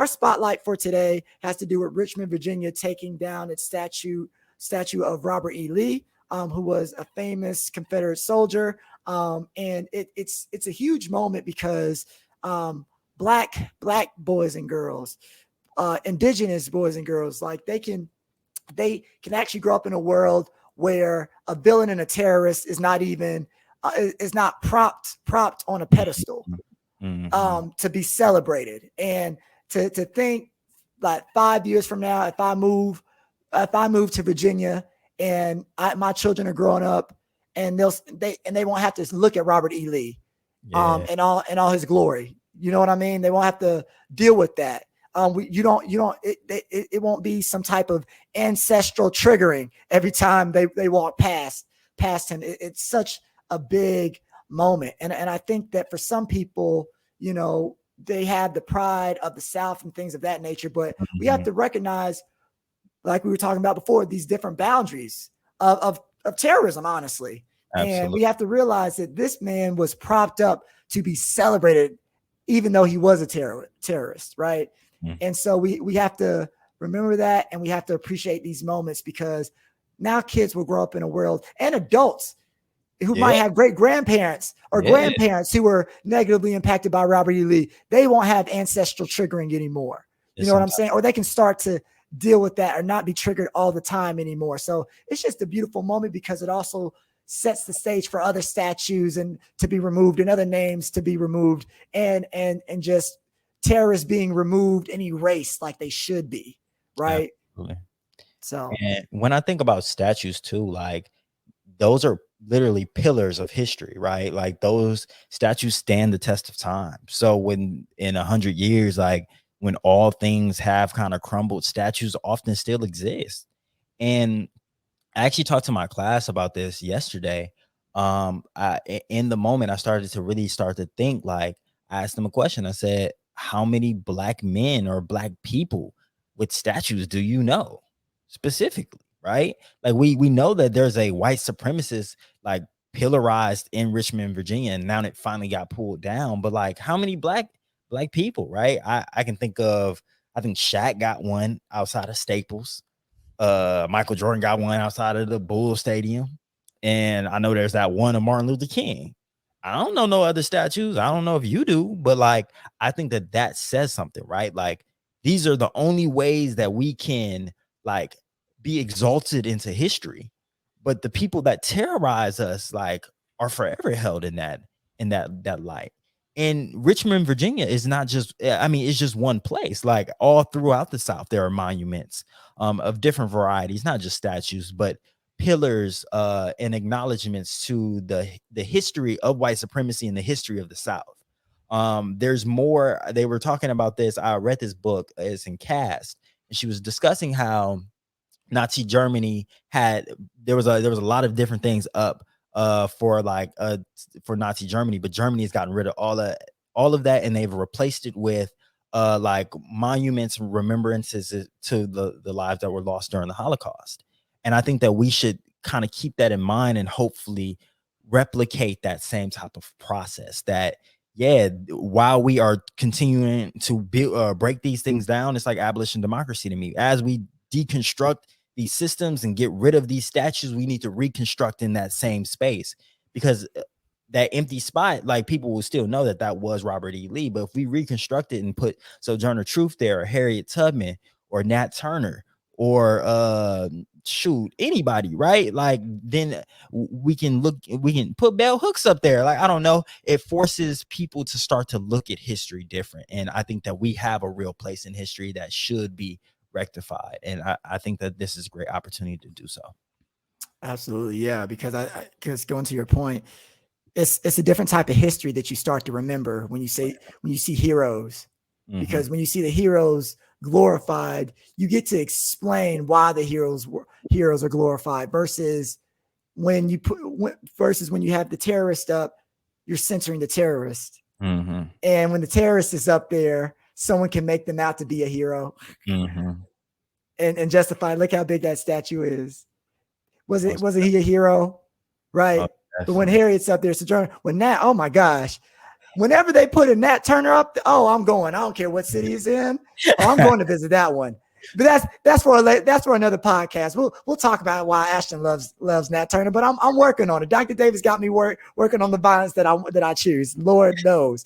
our spotlight for today has to do with Richmond, Virginia, taking down its statue of Robert E. Lee, who was a famous Confederate soldier. And it's a huge moment because black boys and girls, indigenous boys and girls, like they can actually grow up in a world where a villain and a terrorist is not even is not propped on a pedestal to be celebrated. And to think like 5 years from now, if I move to Virginia and my children are growing up, and they won't have to look at Robert E. Lee, and all his glory. You know what I mean? They won't have to deal with that. It won't be some type of ancestral triggering every time they walk past him. It's such a big moment, and I think that for some people, you know, they have the pride of the South and things of that nature, but we have to recognize, like we were talking about before, these different boundaries of terrorism, honestly. Absolutely. And we have to realize that this man was propped up to be celebrated, even though he was a terrorist, right? And so we have to remember that, and we have to appreciate these moments, because now kids will grow up in a world, and adults who might have great grandparents or grandparents who were negatively impacted by Robert E. Lee. They won't have ancestral triggering anymore. You know what I'm saying? Or they can start to deal with that or not be triggered all the time anymore. So it's just a beautiful moment, because it also sets the stage for other statues and to be removed, and other names to be removed, and just terrorists being removed and erased like they should be. Right. Absolutely. So, and when I think about statues too, like those are literally pillars of history, right? Like those statues stand the test of time. So when in 100 years, like when all things have kind of crumbled, statues often still exist. And I actually talked to my class about this yesterday. In the moment, I started to really start to think, like, I asked them a question. I said, how many black men or black people with statues do you know specifically? Right? Like we know that there's a white supremacist like pillarized in Richmond, Virginia, and now it finally got pulled down. But like, how many black people? Right? I can think of. I think Shaq got one outside of Staples. Michael Jordan got one outside of the Bull Stadium, and I know there's that one of Martin Luther King. I don't know no other statues. I don't know if you do, but like I think that says something, right? Like these are the only ways that we can like be exalted into history. But the people that terrorize us like are forever held in that light. And Richmond, Virginia is not just, I mean, it's just one place. Like all throughout the South, there are monuments of different varieties, not just statues, but pillars and acknowledgments to the history of white supremacy and the history of the South. There's more. They were talking about this. I read this book. It's in Cast, and she was discussing how Nazi Germany there was a lot of different things up for Nazi Germany, but Germany has gotten rid of all of that, and they've replaced it with like monuments and remembrances to the lives that were lost during the Holocaust. And I think that we should kind of keep that in mind and hopefully replicate that same type of process. That while we are continuing to break these things down, it's like abolition democracy to me. As we deconstruct these systems and get rid of these statues, we need to reconstruct in that same space, because that empty spot, like people will still know that was Robert E. Lee. But if we reconstruct it and put Sojourner Truth there, or Harriet Tubman, or Nat Turner, or anybody, right? Like then we can put bell hooks up there. Like, I don't know. It forces people to start to look at history different. And I think that we have a real place in history that should be rectified. And I think that this is a great opportunity to do so. Absolutely. Yeah. Because going to your point, it's a different type of history that you start to remember when you see heroes, because when you see the heroes glorified, you get to explain why the heroes are glorified, versus when you have the terrorist up, you're censoring the terrorist. And when the terrorist is up there, someone can make them out to be a hero and justify, look how big that statue is. Wasn't he a hero? Right. But when Harriet's up there, Sojourner, oh my gosh, whenever they put a Nat Turner up, oh, I'm going. I don't care what city he's in. Oh, I'm going to visit that one. But that's for another podcast. We'll talk about why Ashton loves Nat Turner. But I'm working on it. Dr. Davis got me working on the violence that I choose. Lord knows.